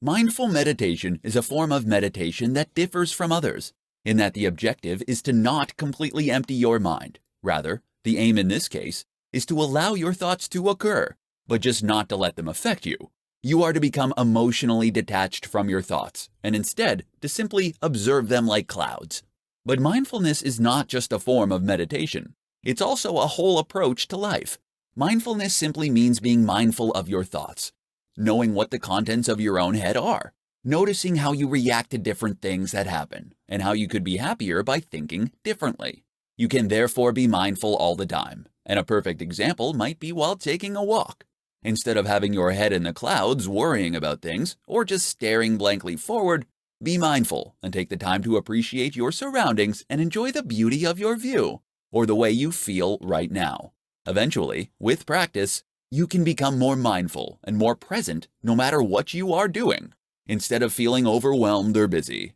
Mindful meditation is a form of meditation that differs from others, in that the objective is to not completely empty your mind. Rather, the aim in this case is to allow your thoughts to occur, but just not to let them affect you. You are to become emotionally detached from your thoughts, and instead to simply observe them like clouds. But mindfulness is not just a form of meditation. It's also a whole approach to life. Mindfulness simply means being mindful of your thoughts, knowing what the contents of your own head are, noticing how you react to different things that happen, and how you could be happier by thinking differently. You can therefore be mindful all the time, and a perfect example might be while taking a walk. Instead of having your head in the clouds worrying about things, or just staring blankly forward, be mindful and take the time to appreciate your surroundings and enjoy the beauty of your view, or the way you feel right now. Eventually, with practice, you can become more mindful and more present no matter what you are doing, instead of feeling overwhelmed or busy.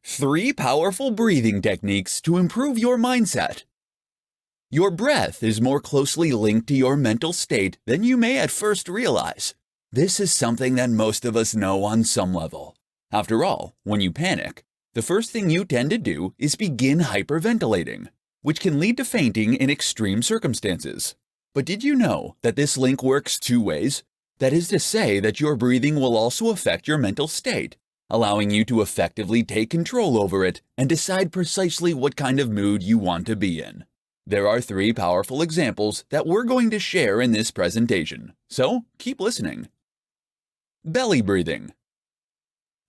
3 powerful breathing techniques to improve your mindset. Your breath is more closely linked to your mental state than you may at first realize. This is something that most of us know on some level. After all, when you panic, the first thing you tend to do is begin hyperventilating, which can lead to fainting in extreme circumstances. But did you know that this link works 2 ways? That is to say that your breathing will also affect your mental state, allowing you to effectively take control over it and decide precisely what kind of mood you want to be in. There are 3 powerful examples that we're going to share in this presentation, so keep listening. Belly breathing.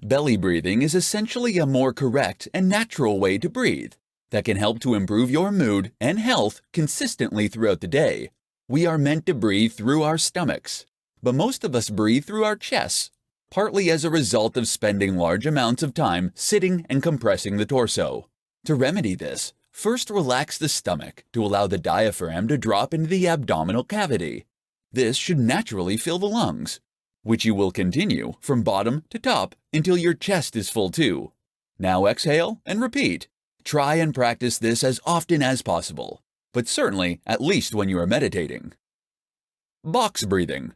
Belly breathing is essentially a more correct and natural way to breathe that can help to improve your mood and health consistently throughout the day. We are meant to breathe through our stomachs, but most of us breathe through our chests, partly as a result of spending large amounts of time sitting and compressing the torso. To remedy this, first relax the stomach to allow the diaphragm to drop into the abdominal cavity. This should naturally fill the lungs, which you will continue from bottom to top until your chest is full too. Now exhale and repeat. Try and practice this as often as possible, but certainly at least when you are meditating. Box breathing.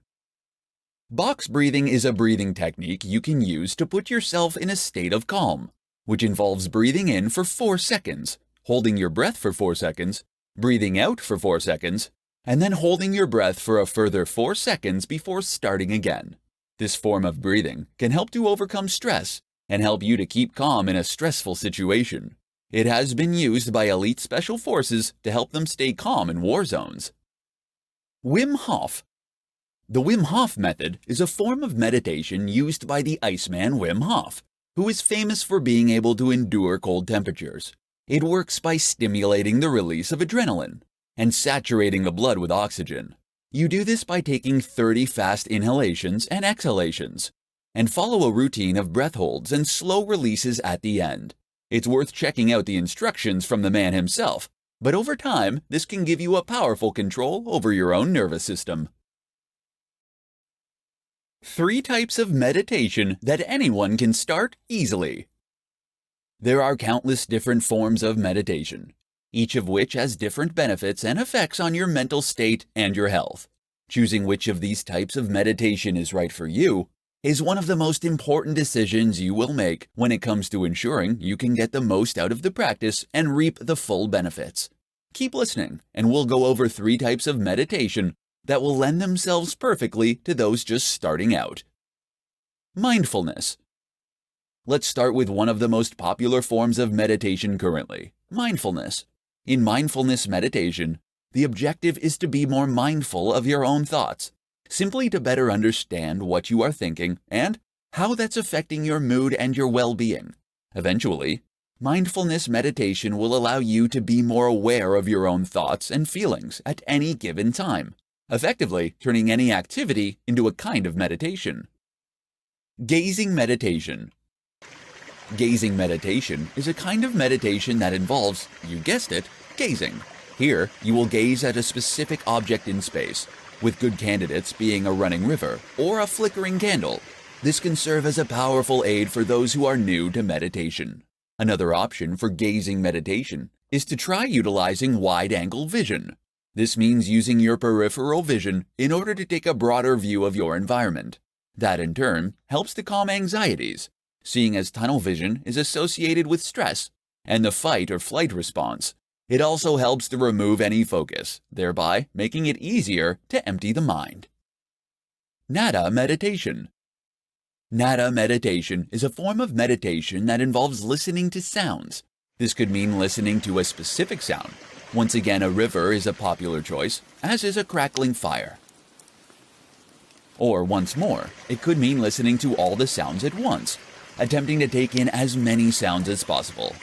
Box breathing is a breathing technique you can use to put yourself in a state of calm, which involves breathing in for 4 seconds, holding your breath for 4 seconds, breathing out for 4 seconds, and then holding your breath for a further 4 seconds before starting again. This form of breathing can help to overcome stress and help you to keep calm in a stressful situation. It has been used by elite special forces to help them stay calm in war zones. Wim Hof. The Wim Hof method is a form of meditation used by the Iceman Wim Hof, who is famous for being able to endure cold temperatures. It works by stimulating the release of adrenaline and saturating the blood with oxygen. You do this by taking 30 fast inhalations and exhalations, and follow a routine of breath holds and slow releases at the end. It's worth checking out the instructions from the man himself, but over time, this can give you a powerful control over your own nervous system. 3 types of meditation that anyone can start easily. There are countless different forms of meditation, each of which has different benefits and effects on your mental state and your health. Choosing which of these types of meditation is right for you is one of the most important decisions you will make when it comes to ensuring you can get the most out of the practice and reap the full benefits. Keep listening, and we'll go over 3 types of meditation that will lend themselves perfectly to those just starting out. Mindfulness. Let's start with one of the most popular forms of meditation currently, mindfulness. In mindfulness meditation, the objective is to be more mindful of your own thoughts, simply to better understand what you are thinking and how that's affecting your mood and your well-being. Eventually, mindfulness meditation will allow you to be more aware of your own thoughts and feelings at any given time, effectively turning any activity into a kind of meditation. Gazing meditation. Gazing meditation is a kind of meditation that involves, you guessed it, gazing. Here, you will gaze at a specific object in space, with good candidates being a running river or a flickering candle. This can serve as a powerful aid for those who are new to meditation. Another option for gazing meditation is to try utilizing wide-angle vision. This means using your peripheral vision in order to take a broader view of your environment. That in turn helps to calm anxieties, seeing as tunnel vision is associated with stress and the fight or flight response. It also helps to remove any focus, thereby making it easier to empty the mind. Nada meditation. Nada meditation is a form of meditation that involves listening to sounds. This could mean listening to a specific sound. Once again, a river is a popular choice, as is a crackling fire. Or once more, it could mean listening to all the sounds at once, attempting to take in as many sounds as possible.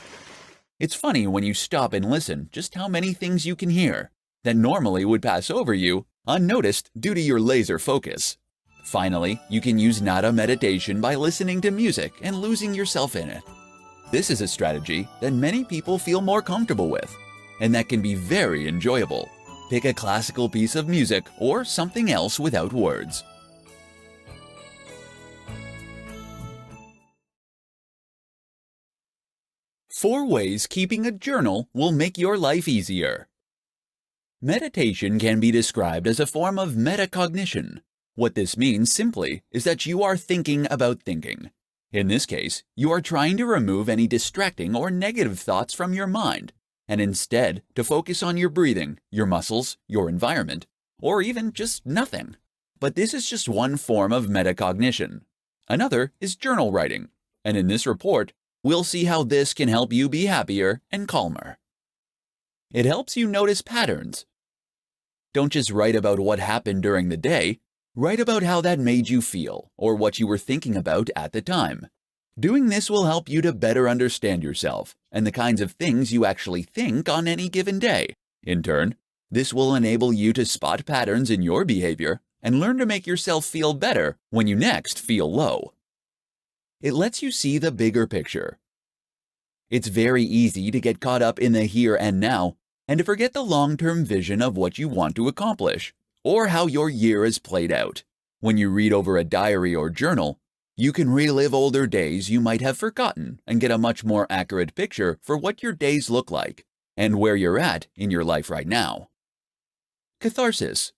It's funny when you stop and listen just how many things you can hear that normally would pass over you unnoticed due to your laser focus. Finally, you can use nada meditation by listening to music and losing yourself in it. This is a strategy that many people feel more comfortable with, and that can be very enjoyable. Pick a classical piece of music or something else without words. Four ways keeping a journal will make your life easier. Meditation can be described as a form of metacognition. What this means simply is that you are thinking about thinking. In this case, you are trying to remove any distracting or negative thoughts from your mind, and instead to focus on your breathing, your muscles, your environment, or even just nothing. But this is just one form of metacognition. Another is journal writing, and in this report, we'll see how this can help you be happier and calmer. It helps you notice patterns. Don't just write about what happened during the day, write about how that made you feel or what you were thinking about at the time. Doing this will help you to better understand yourself and the kinds of things you actually think on any given day. In turn, this will enable you to spot patterns in your behavior and learn to make yourself feel better when you next feel low. It lets you see the bigger picture. It's very easy to get caught up in the here and now and to forget the long-term vision of what you want to accomplish or how your year has played out. When you read over a diary or journal, you can relive older days you might have forgotten and get a much more accurate picture for what your days look like and where you're at in your life right now. Catharsis.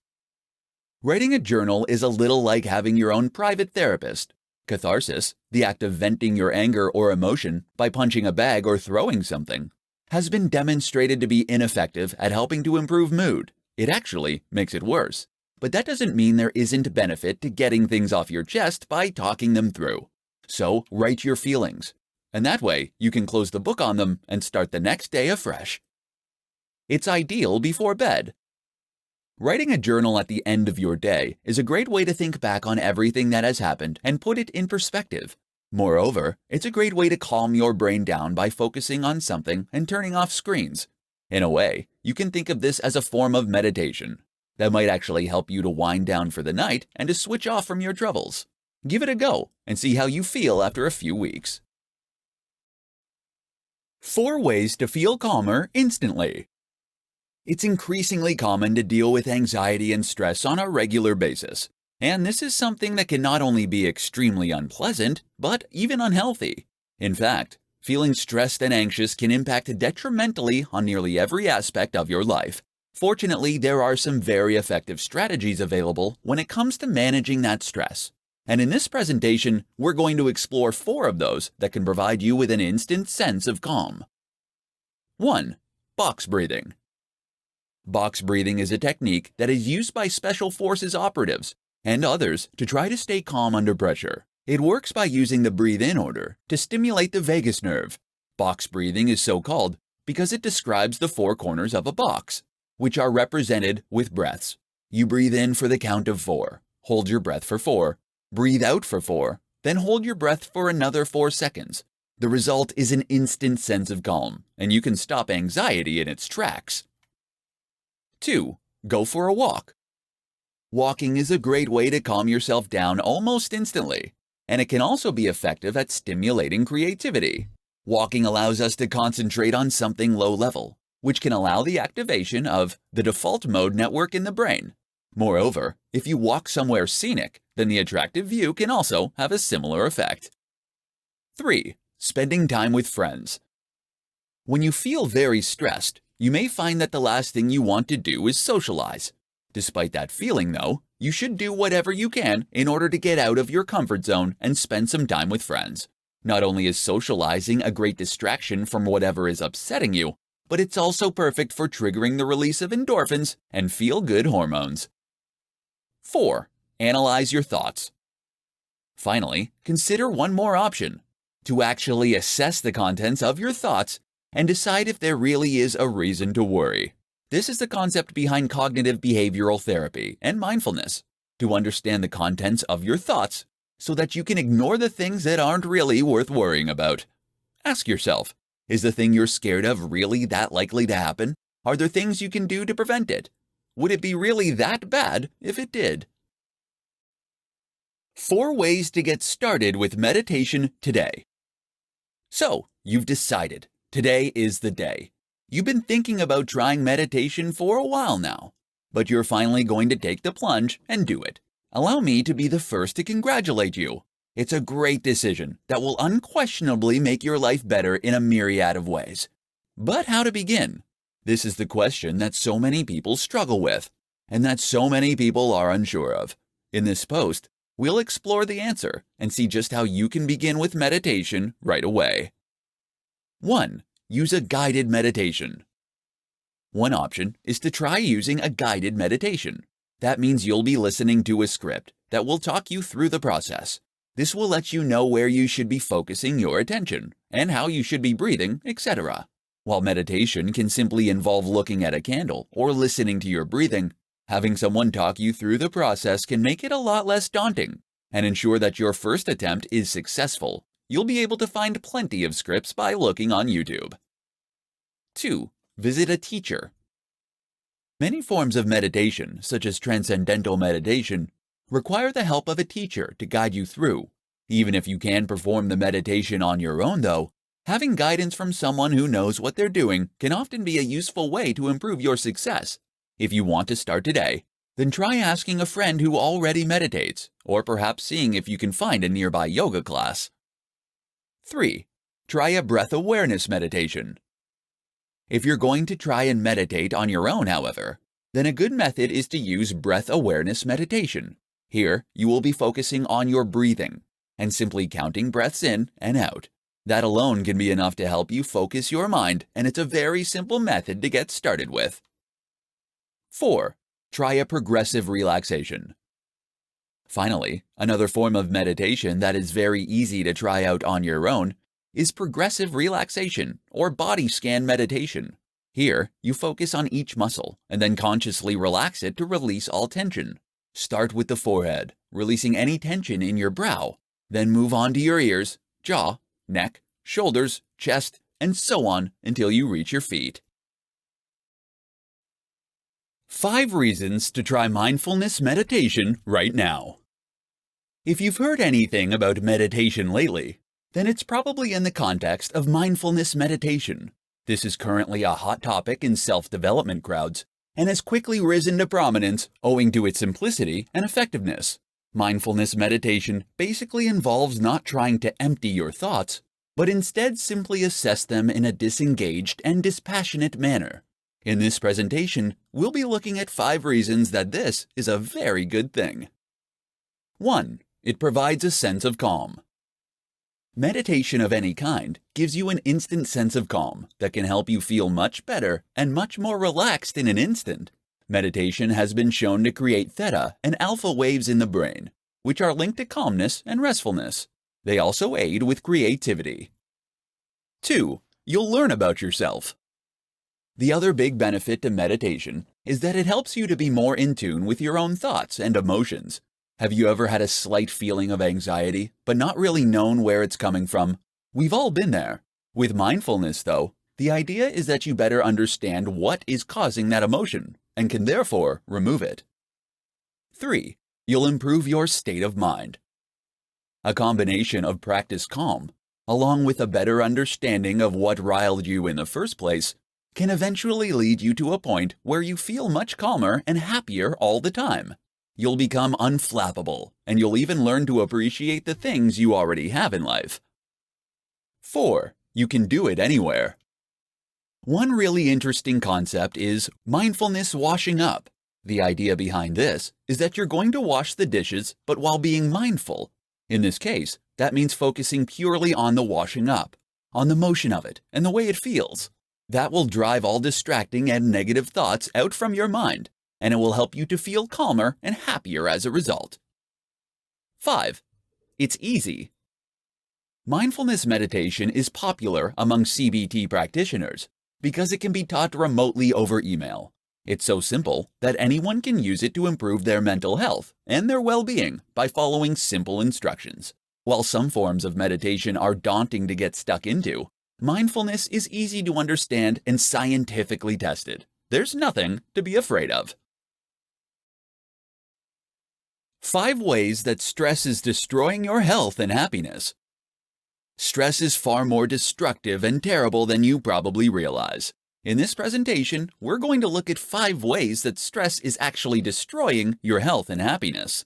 Writing a journal is a little like having your own private therapist. Catharsis, the act of venting your anger or emotion by punching a bag or throwing something, has been demonstrated to be ineffective at helping to improve mood. It actually makes it worse. But that doesn't mean there isn't benefit to getting things off your chest by talking them through. So write your feelings, and that way you can close the book on them and start the next day afresh. It's ideal before bed. Writing a journal at the end of your day is a great way to think back on everything that has happened and put it in perspective. Moreover, it's a great way to calm your brain down by focusing on something and turning off screens. In a way, you can think of this as a form of meditation that might actually help you to wind down for the night and to switch off from your troubles. Give it a go and see how you feel after a few weeks. 4 ways to feel calmer instantly. It's increasingly common to deal with anxiety and stress on a regular basis, and this is something that can not only be extremely unpleasant, but even unhealthy. In fact, feeling stressed and anxious can impact detrimentally on nearly every aspect of your life. Fortunately, there are some very effective strategies available when it comes to managing that stress. And in this presentation, we're going to explore 4 of those that can provide you with an instant sense of calm. 1. Box breathing. Box breathing is a technique that is used by Special Forces operatives and others to try to stay calm under pressure. It works by using the breathe-in order to stimulate the vagus nerve. Box breathing is so called because it describes the 4 corners of a box, which are represented with breaths. You breathe in for the count of 4, hold your breath for 4, breathe out for 4, then hold your breath for another 4 seconds. The result is an instant sense of calm, and you can stop anxiety in its tracks. 2. Go for a walk. Walking is a great way to calm yourself down almost instantly, and it can also be effective at stimulating creativity. Walking allows us to concentrate on something low level, which can allow the activation of the default mode network in the brain. Moreover, if you walk somewhere scenic, then the attractive view can also have a similar effect. 3. Spending time with friends. When you feel very stressed, you may find that the last thing you want to do is socialize. Despite that feeling, though, you should do whatever you can in order to get out of your comfort zone and spend some time with friends. Not only is socializing a great distraction from whatever is upsetting you, but it's also perfect for triggering the release of endorphins and feel-good hormones. 4. Analyze your thoughts. Finally, consider one more option: to actually assess the contents of your thoughts and decide if there really is a reason to worry. This is the concept behind cognitive behavioral therapy and mindfulness, to understand the contents of your thoughts so that you can ignore the things that aren't really worth worrying about. Ask yourself, is the thing you're scared of really that likely to happen? Are there things you can do to prevent it? Would it be really that bad if it did? 4 ways to get started with meditation today. So, you've decided. Today is the day. You've been thinking about trying meditation for a while now, but you're finally going to take the plunge and do it. Allow me to be the first to congratulate you. It's a great decision that will unquestionably make your life better in a myriad of ways. But how to begin? This is the question that so many people struggle with, and that so many people are unsure of. In this post, we'll explore the answer and see just how you can begin with meditation right away. 1. Use a guided meditation. One option is to try using a guided meditation. That means you'll be listening to a script that will talk you through the process. This will let you know where you should be focusing your attention and how you should be breathing, etc. While meditation can simply involve looking at a candle or listening to your breathing, having someone talk you through the process can make it a lot less daunting and ensure that your first attempt is successful. You'll be able to find plenty of scripts by looking on YouTube. 2. Visit a teacher. Many forms of meditation, such as transcendental meditation, require the help of a teacher to guide you through. Even if you can perform the meditation on your own, though, having guidance from someone who knows what they're doing can often be a useful way to improve your success. If you want to start today, then try asking a friend who already meditates, or perhaps seeing if you can find a nearby yoga class. 3. Try a breath awareness meditation. If you're going to try and meditate on your own, however, then a good method is to use breath awareness meditation. Here, you will be focusing on your breathing and simply counting breaths in and out. That alone can be enough to help you focus your mind, and it's a very simple method to get started with. 4. Try a progressive relaxation. Finally, another form of meditation that is very easy to try out on your own is progressive relaxation or body scan meditation. Here, you focus on each muscle and then consciously relax it to release all tension. Start with the forehead, releasing any tension in your brow. Then move on to your ears, jaw, neck, shoulders, chest, and so on until you reach your feet. 5 reasons to try mindfulness meditation right now. If you've heard anything about meditation lately, then it's probably in the context of mindfulness meditation. This is currently a hot topic in self-development crowds and has quickly risen to prominence owing to its simplicity and effectiveness. Mindfulness meditation basically involves not trying to empty your thoughts, but instead simply assess them in a disengaged and dispassionate manner. In this presentation, we'll be looking at 5 reasons that this is a very good thing. 1. It provides a sense of calm. Meditation of any kind gives you an instant sense of calm that can help you feel much better and much more relaxed in an instant. Meditation has been shown to create theta and alpha waves in the brain, which are linked to calmness and restfulness. They also aid with creativity. 2. You'll learn about yourself. The other big benefit to meditation is that it helps you to be more in tune with your own thoughts and emotions. Have you ever had a slight feeling of anxiety, but not really known where it's coming from? We've all been there. With mindfulness, though, the idea is that you better understand what is causing that emotion and can therefore remove it. 3. You'll improve your state of mind. A combination of practiced calm, along with a better understanding of what riled you in the first place, can eventually lead you to a point where you feel much calmer and happier all the time. You'll become unflappable, and you'll even learn to appreciate the things you already have in life. 4. You can do it anywhere. One really interesting concept is mindfulness washing up. The idea behind this is that you're going to wash the dishes, but while being mindful. In this case, that means focusing purely on the washing up, on the motion of it, and the way it feels. That will drive all distracting and negative thoughts out from your mind, and it will help you to feel calmer and happier as a result. 5. It's easy. Mindfulness meditation is popular among CBT practitioners because it can be taught remotely over email. It's so simple that anyone can use it to improve their mental health and their well-being by following simple instructions. While some forms of meditation are daunting to get stuck into, mindfulness is easy to understand and scientifically tested. There's nothing to be afraid of. 5 ways that stress is destroying your health and happiness. Stress is far more destructive and terrible than you probably realize. In this presentation, we're going to look at 5 ways that stress is actually destroying your health and happiness.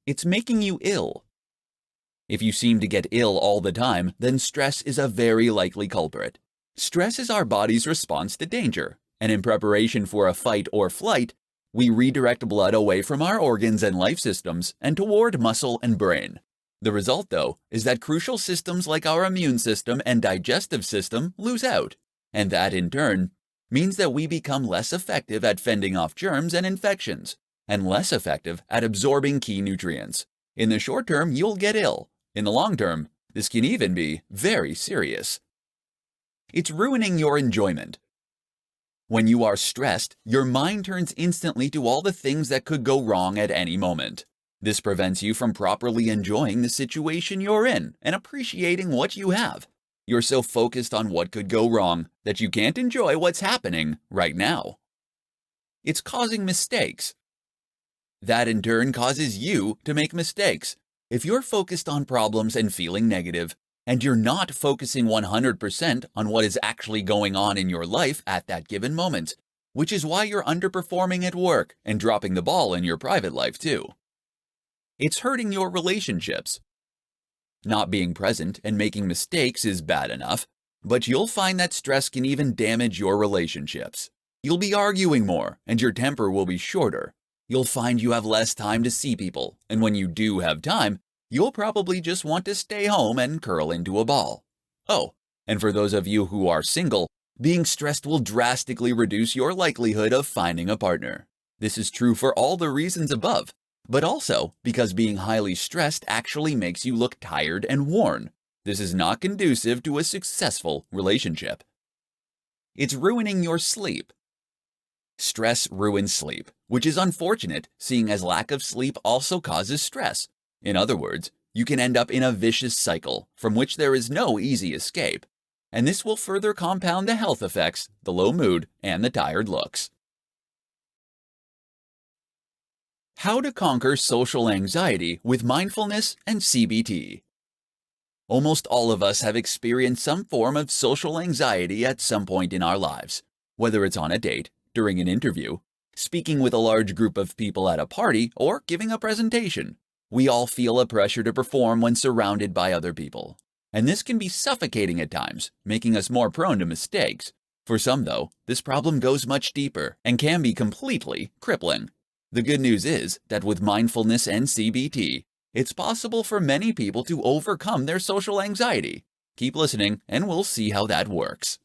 It's making you ill. If you seem to get ill all the time, then stress is a very likely culprit. Stress is our body's response to danger, and in preparation for a fight or flight, we redirect blood away from our organs and life systems and toward muscle and brain. The result, though, is that crucial systems like our immune system and digestive system lose out, and that, in turn, means that we become less effective at fending off germs and infections, and less effective at absorbing key nutrients. In the short term, you'll get ill. In the long term, this can even be very serious. It's ruining your enjoyment. When you are stressed, your mind turns instantly to all the things that could go wrong at any moment. This prevents you from properly enjoying the situation you're in and appreciating what you have. You're so focused on what could go wrong that you can't enjoy what's happening right now. It's causing mistakes. That in turn causes you to make mistakes. If you're focused on problems and feeling negative, and you're not focusing 100% on what is actually going on in your life at that given moment, which is why you're underperforming at work and dropping the ball in your private life too. It's hurting your relationships. Not being present and making mistakes is bad enough, but you'll find that stress can even damage your relationships. You'll be arguing more, and your temper will be shorter. You'll find you have less time to see people, and when you do have time, you'll probably just want to stay home and curl into a ball. Oh, and for those of you who are single, being stressed will drastically reduce your likelihood of finding a partner. This is true for all the reasons above, but also because being highly stressed actually makes you look tired and worn. This is not conducive to a successful relationship. It's ruining your sleep. Stress ruins sleep, which is unfortunate, seeing as lack of sleep also causes stress. In other words, you can end up in a vicious cycle from which there is no easy escape, and this will further compound the health effects, the low mood, and the tired looks. How to conquer social anxiety with mindfulness and CBT. Almost all of us have experienced some form of social anxiety at some point in our lives, whether it's on a date, during an interview, speaking with a large group of people at a party, or giving a presentation. We all feel a pressure to perform when surrounded by other people. And this can be suffocating at times, making us more prone to mistakes. For some, though, this problem goes much deeper and can be completely crippling. The good news is that with mindfulness and CBT, it's possible for many people to overcome their social anxiety. Keep listening and we'll see how that works.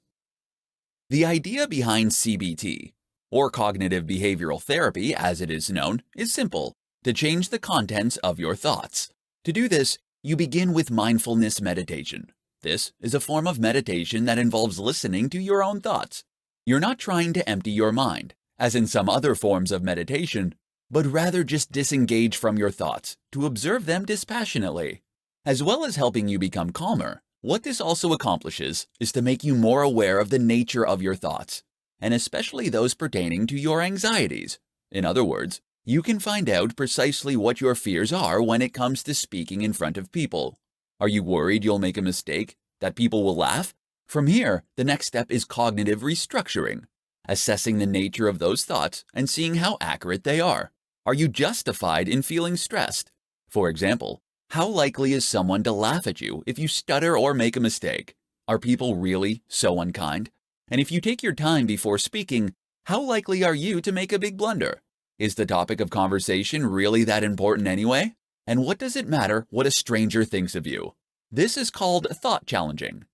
The idea behind CBT, or cognitive behavioral therapy as it is known, is simple: to change the contents of your thoughts. To do this, you begin with mindfulness meditation. This is a form of meditation that involves listening to your own thoughts. You're not trying to empty your mind, as in some other forms of meditation, but rather just disengage from your thoughts to observe them dispassionately. As well as helping you become calmer, what this also accomplishes is to make you more aware of the nature of your thoughts, and especially those pertaining to your anxieties. In other words, you can find out precisely what your fears are when it comes to speaking in front of people. Are you worried you'll make a mistake, that people will laugh? From here, the next step is cognitive restructuring, assessing the nature of those thoughts and seeing how accurate they are. Are you justified in feeling stressed? For example, how likely is someone to laugh at you if you stutter or make a mistake? Are people really so unkind? And if you take your time before speaking, How likely are you to make a big blunder? Is the topic of conversation really that important anyway? And what does it matter what a stranger thinks of you? This is called thought challenging.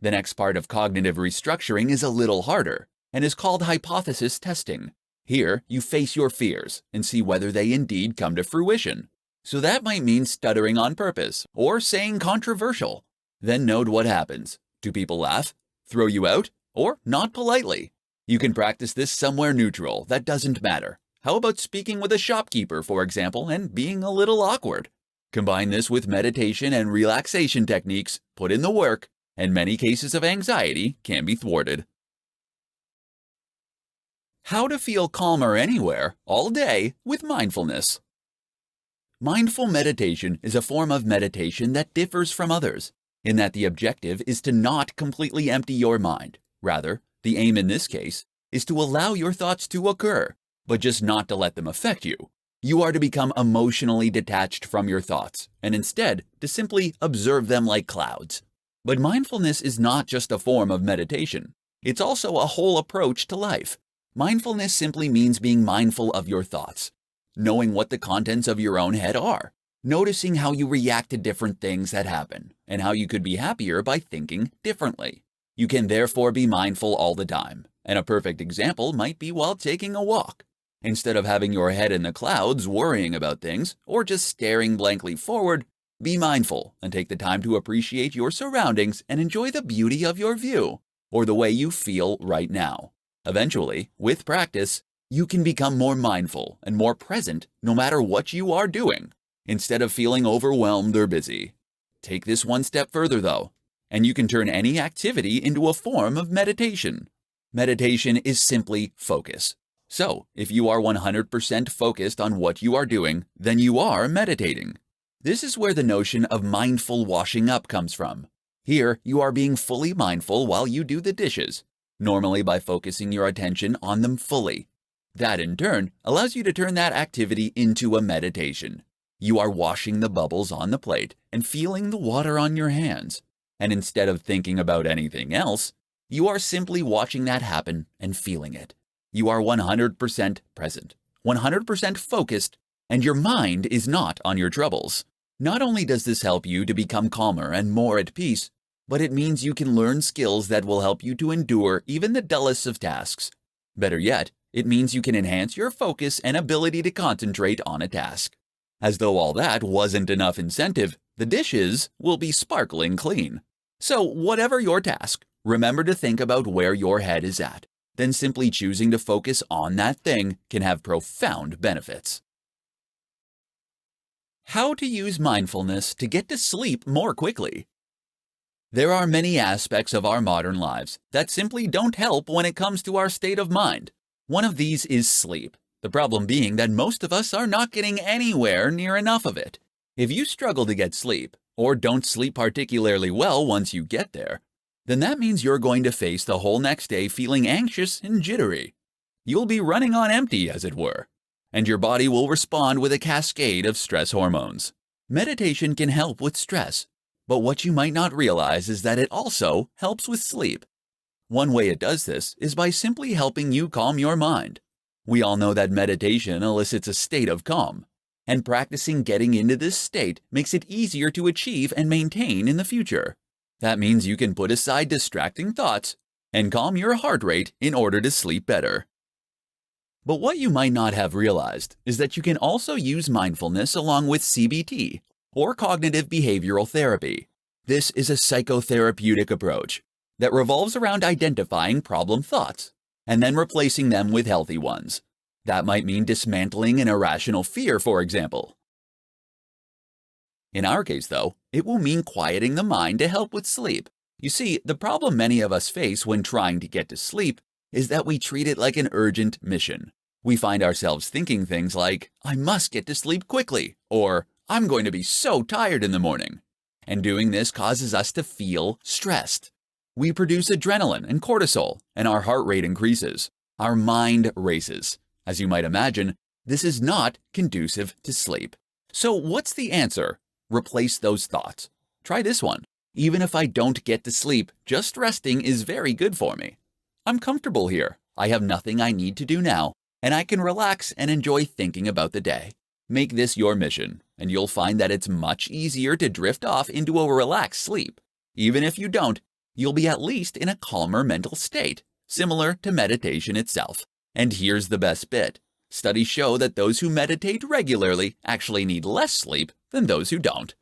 The next part of cognitive restructuring is a little harder and is called hypothesis testing. Here, you face your fears and see whether they indeed come to fruition. So that might mean stuttering on purpose or saying controversial. Then note what happens. Do people laugh, throw you out, or nod politely? You can practice this somewhere neutral, that doesn't matter. How about speaking with a shopkeeper, for example, and being a little awkward? Combine this with meditation and relaxation techniques, put in the work, and many cases of anxiety can be thwarted. How to feel calmer anywhere, all day, with mindfulness. Mindful meditation is a form of meditation that differs from others, in that the objective is to not completely empty your mind. Rather, the aim in this case is to allow your thoughts to occur, but just not to let them affect you. You are to become emotionally detached from your thoughts, and instead to simply observe them like clouds. But mindfulness is not just a form of meditation. It's also a whole approach to life. Mindfulness simply means being mindful of your thoughts, knowing what the contents of your own head are, noticing how you react to different things that happen, and how you could be happier by thinking differently. You can therefore be mindful all the time, and a perfect example might be while taking a walk. Instead of having your head in the clouds worrying about things, or just staring blankly forward, be mindful and take the time to appreciate your surroundings and enjoy the beauty of your view, or the way you feel right now. Eventually, with practice, you can become more mindful and more present no matter what you are doing, instead of feeling overwhelmed or busy. Take this one step further though, and you can turn any activity into a form of meditation. Meditation is simply focus. So, if you are 100% focused on what you are doing, then you are meditating. This is where the notion of mindful washing up comes from. Here, you are being fully mindful while you do the dishes, normally by focusing your attention on them fully. That, in turn, allows you to turn that activity into a meditation. You are washing the bubbles on the plate and feeling the water on your hands. And instead of thinking about anything else, you are simply watching that happen and feeling it. You are 100% present, 100% focused, and your mind is not on your troubles. Not only does this help you to become calmer and more at peace, but it means you can learn skills that will help you to endure even the dullest of tasks. Better yet, it means you can enhance your focus and ability to concentrate on a task. As though all that wasn't enough incentive, the dishes will be sparkling clean. So whatever your task, remember to think about where your head is at. Then simply choosing to focus on that thing can have profound benefits. How to use mindfulness to get to sleep more quickly. There are many aspects of our modern lives that simply don't help when it comes to our state of mind. One of these is sleep. The problem being that most of us are not getting anywhere near enough of it. If you struggle to get sleep, or don't sleep particularly well once you get there, then that means you're going to face the whole next day feeling anxious and jittery. You'll be running on empty, as it were, and your body will respond with a cascade of stress hormones. Meditation can help with stress, but what you might not realize is that it also helps with sleep. One way it does this is by simply helping you calm your mind. We all know that meditation elicits a state of calm, and practicing getting into this state makes it easier to achieve and maintain in the future. That means you can put aside distracting thoughts and calm your heart rate in order to sleep better. But what you might not have realized is that you can also use mindfulness along with CBT, or cognitive behavioral therapy. This is a psychotherapeutic approach that revolves around identifying problem thoughts and then replacing them with healthy ones. That might mean dismantling an irrational fear, for example. In our case, though, it will mean quieting the mind to help with sleep. You see, the problem many of us face when trying to get to sleep is that we treat it like an urgent mission. We find ourselves thinking things like, I must get to sleep quickly, or I'm going to be so tired in the morning. And doing this causes us to feel stressed. We produce adrenaline and cortisol, and our heart rate increases. Our mind races. As you might imagine, this is not conducive to sleep. So what's the answer? Replace those thoughts. Try this one. Even if I don't get to sleep, just resting is very good for me. I'm comfortable here. I have nothing I need to do now, and I can relax and enjoy thinking about the day. Make this your mission, and you'll find that it's much easier to drift off into a relaxed sleep. Even if you don't, you'll be at least in a calmer mental state, similar to meditation itself. And here's the best bit. Studies show that those who meditate regularly actually need less sleep than those who don't.